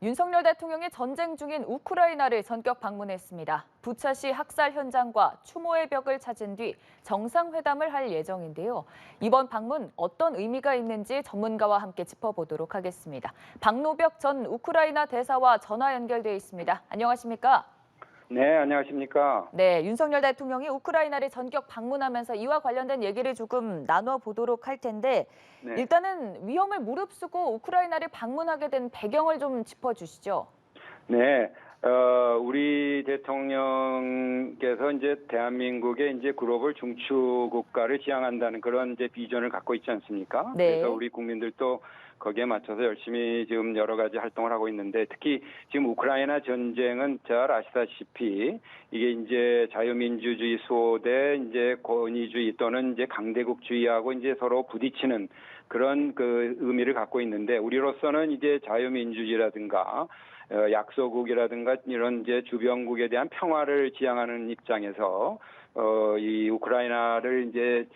윤석열 대통령이 전쟁 중인 우크라이나를 전격 방문했습니다. 부차시 학살 현장과 추모의 벽을 찾은 뒤 정상회담을 할 예정인데요. 이번 방문 어떤 의미가 있는지 전문가와 함께 짚어보도록 하겠습니다. 박노벽 전 우크라이나 대사와 전화 연결돼 있습니다. 안녕하십니까? 네, 안녕하십니까. 네, 윤석열 대통령이 우크라이나를 전격 방문하면서 이와 관련된 얘기를 조금 나눠보도록 할 텐데 네, 일단은 위험을 무릅쓰고 우크라이나를 방문하게 된 배경을 좀 짚어주시죠. 네, 우리 대통령께서 이제 대한민국의 이제 글로벌 중추 국가를 지향한다는 그런 이제 비전을 갖고 있지 않습니까? 네. 그래서 우리 국민들도 거기에 맞춰서 열심히 지금 여러 가지 활동을 하고 있는데 특히 지금 우크라이나 전쟁은 잘 아시다시피 이게 이제 자유민주주의 수호대 이제 권위주의 또는 이제 강대국주의하고 이제 서로 부딪히는 그런 그 의미를 갖고 있는데 우리로서는 이제 자유민주주의라든가 약소국이라든가 이런 이제 주변국에 대한 평화를 지향하는 입장에서 이 우크라이나를 이제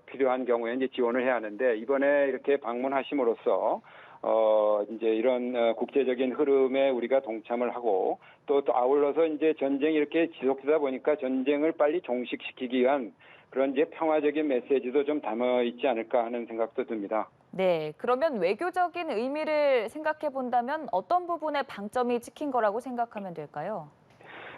필요한 경우에 이제 지원을 해야 하는데 이번에 이렇게 방문하심으로써 이제 이런 국제적인 흐름에 우리가 동참을 하고 또 아울러서 이제 전쟁이 이렇게 지속되다 보니까 전쟁을 빨리 종식시키기 위한 그런 이제 평화적인 메시지도 좀 담아 있지 않을까 하는 생각도 듭니다. 네, 그러면 외교적인 의미를 생각해 본다면 어떤 부분에 방점이 찍힌 거라고 생각하면 될까요?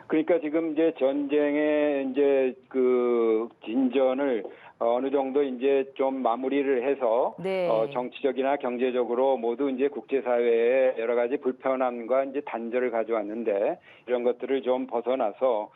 그러니까 지금 이제 전쟁의 이제 그 진전을 어느 정도 이제 좀 마무리를 해서 네. 정치적이나 경제적으로 모두 이제 국제사회에 여러 가지 불편함과 이제 단절을 가져왔는데 이런 것들을 좀 벗어나서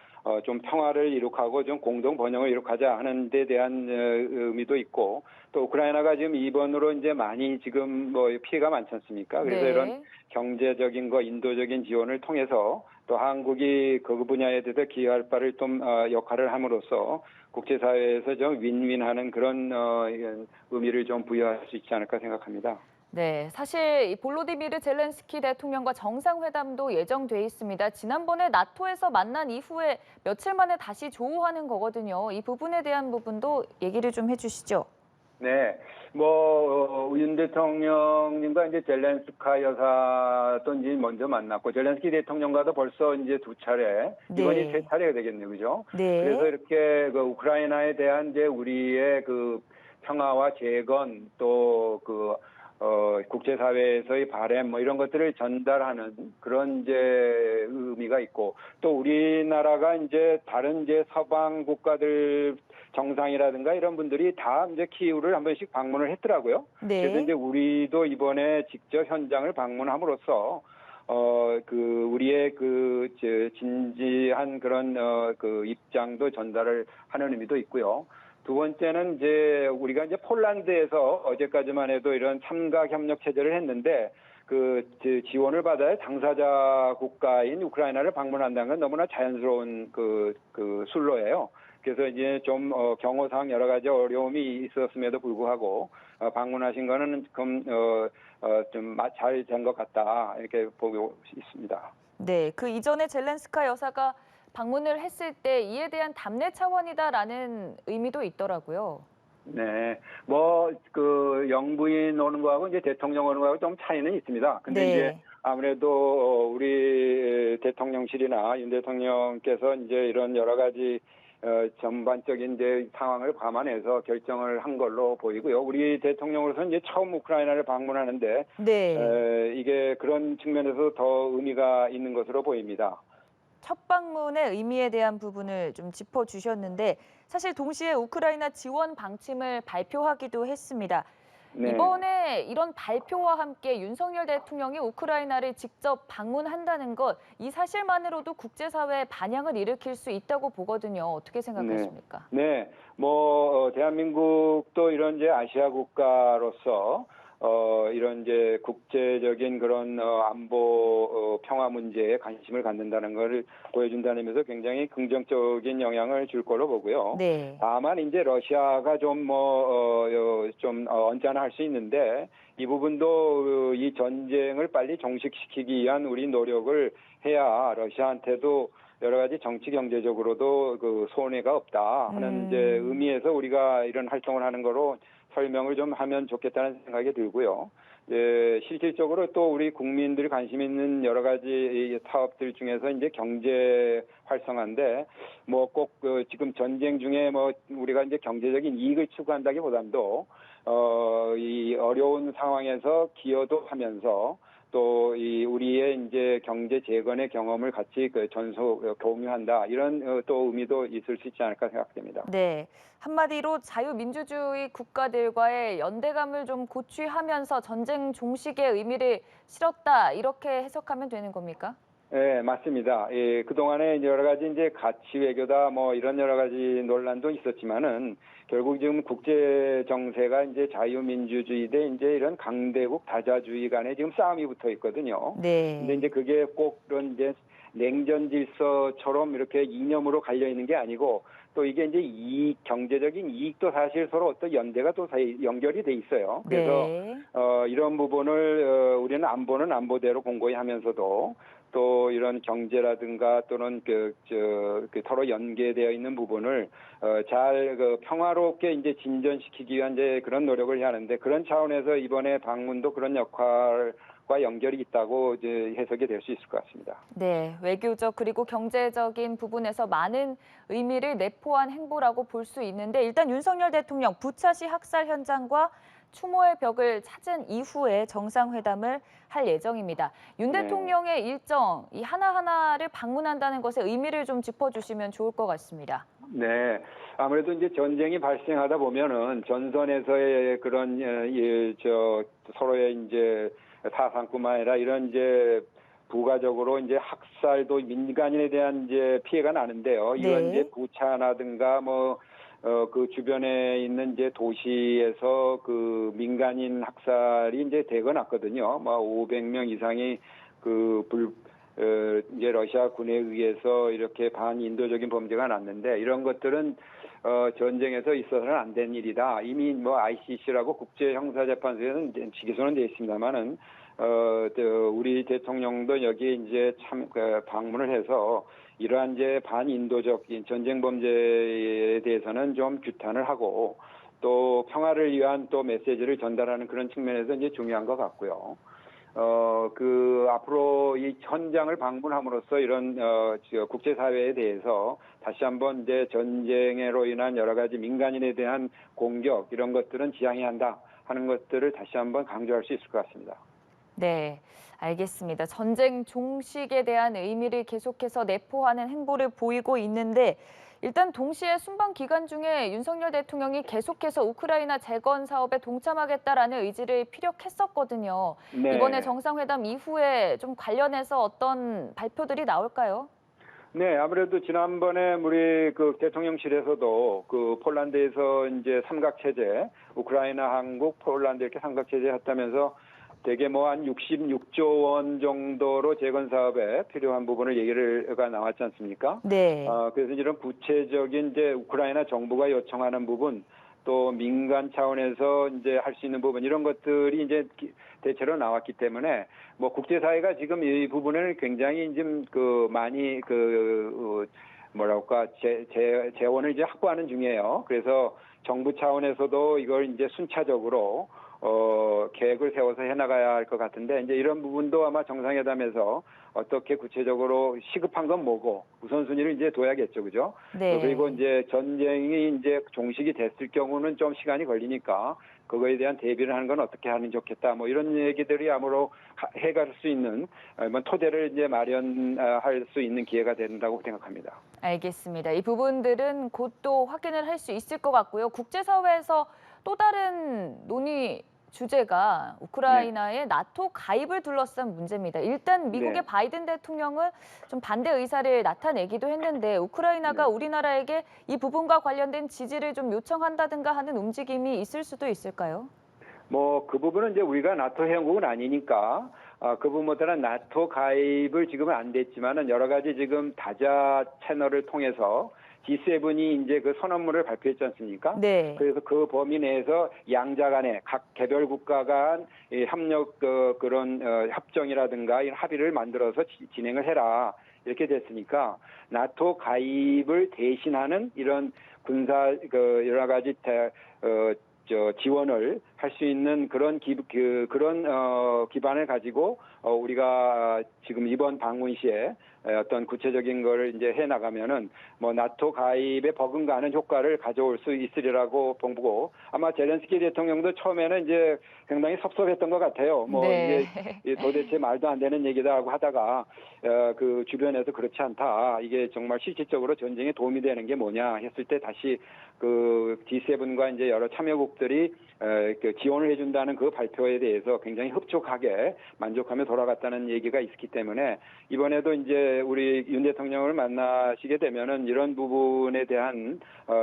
좀 평화를 이룩하고 좀 공동 번영을 이룩하자 하는 데 대한 의미도 있고 또 우크라이나가 지금 이번으로 이제 많이 지금 뭐 피해가 많지 않습니까? 그래서 이런 네. 경제적인 거 인도적인 지원을 통해서 또 한국이 그 분야에 대해서 기여할 바를 좀 역할을 함으로써 국제사회에서 좀 윈윈하는 그런 의미를 좀 부여할 수 있지 않을까 생각합니다. 네, 사실 이 볼로디미르 젤렌스키 대통령과 정상회담도 예정돼 있습니다. 지난번에 나토에서 만난 이후에 며칠 만에 다시 조우하는 거거든요. 이 부분에 대한 부분도 얘기를 좀 해주시죠. 네, 윤 대통령님과 이제 젤렌스카 여사도 이제 먼저 만났고, 젤렌스키 대통령과도 벌써 이제 두 차례, 이번이 세 네. 차례가 되겠네요, 그죠? 그래서 네. 이렇게 그 우크라이나에 대한 이제 우리의 그 평화와 재건 또 국제사회에서의 바램 뭐 이런 것들을 전달하는 그런 이제 의미가 있고 또 우리나라가 이제 다른 이제 서방 국가들 정상이라든가 이런 분들이 다 이제 키이우를 한 번씩 방문을 했더라고요. 그래서 네. 이제 우리도 이번에 직접 현장을 방문함으로써 우리의 진지한 그런 그 입장도 전달을 하는 의미도 있고요. 두 번째는 이제 우리가 이제 폴란드에서 어제까지만 해도 이런 삼각 협력 체제를 했는데 지원을 받아야 당사자 국가인 우크라이나를 방문한다는 건 너무나 자연스러운 순로예요. 그래서 이제 좀 경호상 여러 가지 어려움이 있었음에도 불구하고 방문하신 거는 좀 잘 된 것 같다 이렇게 보고 있습니다. 네, 그 이전에 젤렌스카 여사가 방문을 했을 때 이에 대한 답례 차원이다라는 의미도 있더라고요. 네, 영부인 오는 거하고 이제 대통령 오는 거하고 좀 차이는 있습니다. 근데 이제 네. 아무래도 우리 대통령실이나 윤 대통령께서 이제 이런 여러 가지 전반적인 이제 상황을 감안해서 결정을 한 걸로 보이고요. 우리 대통령으로서는 이제 처음 우크라이나를 방문하는데 네. 이게 그런 측면에서 더 의미가 있는 것으로 보입니다. 첫 방문의 의미에 대한 부분을 좀 짚어주셨는데 사실 동시에 우크라이나 지원 방침을 발표하기도 했습니다. 네. 이번에 이런 발표와 함께 윤석열 대통령이 우크라이나를 직접 방문한다는 것, 이 사실만으로도 국제사회에 반향을 일으킬 수 있다고 보거든요. 어떻게 네, 생각하십니까? 네, 대한민국도 이런 이제 아시아 국가로서 이런 이제 국제적인 그런 안보 평화 문제에 관심을 갖는다는 것을 보여준다는 의미에서 굉장히 긍정적인 영향을 줄 걸로 보고요. 네. 다만 이제 러시아가 좀 언짢아할 수 있는데 이 부분도 이 전쟁을 빨리 종식시키기 위한 우리 노력을 해야 러시아한테도 여러 가지 정치 경제적으로도 그 손해가 없다 하는 이제 의미에서 우리가 이런 활동을 하는 거로 설명을 좀 하면 좋겠다는 생각이 들고요. 실질적으로 또 우리 국민들이 관심 있는 여러 가지 이 사업들 중에서 이제 경제 활성화인데 뭐 꼭 지금 전쟁 중에 뭐 우리가 이제 경제적인 이익을 추구한다기보다도 이 어려운 상황에서 기여도 하면서 또 이 우리의 이제 경제 재건의 경험을 같이 공유한다 이런 또 의미도 있을 수 있지 않을까 생각됩니다. 네. 한마디로 자유민주주의 국가들과의 연대감을 좀 고취하면서 전쟁 종식의 의미를 실었다 이렇게 해석하면 되는 겁니까? 네, 맞습니다. 예, 그동안에 여러 가지 이제 가치 외교다 뭐 이런 여러 가지 논란도 있었지만은 결국 지금 국제 정세가 이제 자유민주주의 대 이제 이런 강대국 다자주의 간에 지금 싸움이 붙어 있거든요. 근데 네. 이제 그게 꼭 그런 이제 냉전 질서처럼 이렇게 이념으로 갈려 있는 게 아니고 또 이게 이제 경제적인 이익도 사실 서로 어떤 연대가 또 연결이 돼 있어요. 그래서 네. 이런 부분을 우리는 안보는 안보대로 공고히 하면서도 또 이런 경제라든가 또는 서로 연계되어 있는 부분을 잘 평화롭게 이제 진전시키기 위한 이제 그런 노력을 해야 하는데 그런 차원에서 이번에 방문도 그런 역할과 연결이 있다고 이제 해석이 될 수 있을 것 같습니다. 네. 외교적 그리고 경제적인 부분에서 많은 의미를 내포한 행보라고 볼 수 있는데 일단 윤석열 대통령 부차시 학살 현장과 추모의 벽을 찾은 이후에 정상회담을 할 예정입니다. 윤 네. 대통령의 일정 이 하나하나를 방문한다는 것의 의미를 좀 짚어주시면 좋을 것 같습니다. 네, 아무래도 이제 전쟁이 발생하다 보면은 전선에서의 그런 서로의 이제 사상뿐만 아니라 이런 이제 부가적으로 이제 학살도 민간인에 대한 이제 피해가 나는데요. 이런 네. 이제 부차라든가 뭐 그 주변에 있는 이제 도시에서 그 민간인 학살이 이제 되거 났거든요. 뭐 500명 이상이 이제 러시아 군에 의해서 이렇게 반인도적인 범죄가 났는데 이런 것들은 전쟁에서 있어서는 안 된 일이다. 이미 뭐 ICC라고 국제형사재판소에는 기소는 되어 있습니다만은 우리 대통령도 여기 이제 방문을 해서 이러한 이제 반인도적 전쟁 범죄에 대해서는 좀 규탄을 하고 또 평화를 위한 또 메시지를 전달하는 그런 측면에서 이제 중요한 것 같고요. 앞으로 이 현장을 방문함으로써 이런, 국제사회에 대해서 다시 한번 이제 전쟁으로 인한 여러 가지 민간인에 대한 공격, 이런 것들은 지양해야 한다 하는 것들을 다시 한번 강조할 수 있을 것 같습니다. 네, 알겠습니다. 전쟁 종식에 대한 의미를 계속해서 내포하는 행보를 보이고 있는데 일단 동시에 순방 기간 중에 윤석열 대통령이 계속해서 우크라이나 재건 사업에 동참하겠다라는 의지를 피력했었거든요. 이번에 네. 정상회담 이후에 좀 관련해서 어떤 발표들이 나올까요? 네, 아무래도 지난번에 우리 그 대통령실에서도 그 폴란드에서 이제 삼각체제, 우크라이나, 한국, 폴란드 이렇게 삼각체제 했다면서 대개 뭐 한 66조 원 정도로 재건 사업에 필요한 부분을 얘기가 나왔지 않습니까? 네. 그래서 이런 구체적인 이제 우크라이나 정부가 요청하는 부분, 또 민간 차원에서 이제 할 수 있는 부분 이런 것들이 이제 대체로 나왔기 때문에 뭐 국제사회가 지금 이 부분을 굉장히 좀 많이 뭐랄까 재원을 이제 확보하는 중이에요. 그래서 정부 차원에서도 이걸 이제 순차적으로 계획을 세워서 해나가야 할 것 같은데 이제 이런 부분도 아마 정상회담에서 어떻게 구체적으로 시급한 건 뭐고 우선순위를 이제 둬야겠죠, 그죠? 네. 그리고 이제 전쟁이 이제 종식이 됐을 경우는 좀 시간이 걸리니까 그거에 대한 대비를 하는 건 어떻게 하면 좋겠다, 뭐 이런 얘기들이 아무로 해갈 수 있는 토대를 이제 마련할 수 있는 기회가 된다고 생각합니다. 알겠습니다. 이 부분들은 곧 또 확인을 할 수 있을 것 같고요. 국제사회에서 또 다른 논의 주제가 우크라이나의 나토 가입을 둘러싼 문제입니다. 일단 미국의 네. 바이든 대통령은 좀 반대 의사를 나타내기도 했는데 우크라이나가 네. 우리나라에게 이 부분과 관련된 지지를 좀 요청한다든가 하는 움직임이 있을 수도 있을까요? 뭐 그 부분은 이제 우리가 나토 회원국은 아니니까 그 부분보다는 나토 가입을 지금은 안 됐지만은 여러 가지 지금 다자 채널을 통해서 G7이 이제 그 선언문을 발표했지 않습니까? 네. 그래서 그 범위 내에서 양자 간에 각 개별 국가 간 협력 그런 협정이라든가 이런 합의를 만들어서 진행을 해라. 이렇게 됐으니까 나토 가입을 대신하는 이런 군사 여러 가지 지원을 할 수 있는 그런 기반을 가지고 우리가 지금 이번 방문 시에 어떤 구체적인 걸 이제 해 나가면은 뭐 나토 가입에 버금가는 효과를 가져올 수 있으리라고 보고 아마 젤렌스키 대통령도 처음에는 이제 상당히 섭섭했던 것 같아요. 뭐 네. 이게 도대체 말도 안 되는 얘기다라고 하다가 그 주변에서 그렇지 않다. 이게 정말 실질적으로 전쟁에 도움이 되는 게 뭐냐 했을 때 다시 그 G7과 이제 여러 참여국들이 그 지원을 해준다는 그 발표에 대해서 굉장히 흡족하게 만족하며 돌아갔다는 얘기가 있기 때문에 이번에도 이제 우리 윤 대통령을 만나시게 되면은 이런 부분에 대한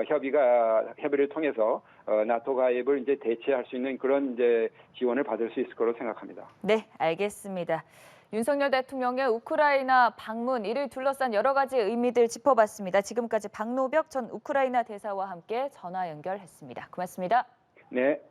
협의를 통해서 나토 가입을 이제 대체할 수 있는 그런 이제 지원을 받을 수 있을 거로 생각합니다. 네, 알겠습니다. 윤석열 대통령의 우크라이나 방문, 이를 둘러싼 여러 가지 의미들 짚어봤습니다. 지금까지 박노벽 전 우크라이나 대사와 함께 전화 연결했습니다. 고맙습니다. 네.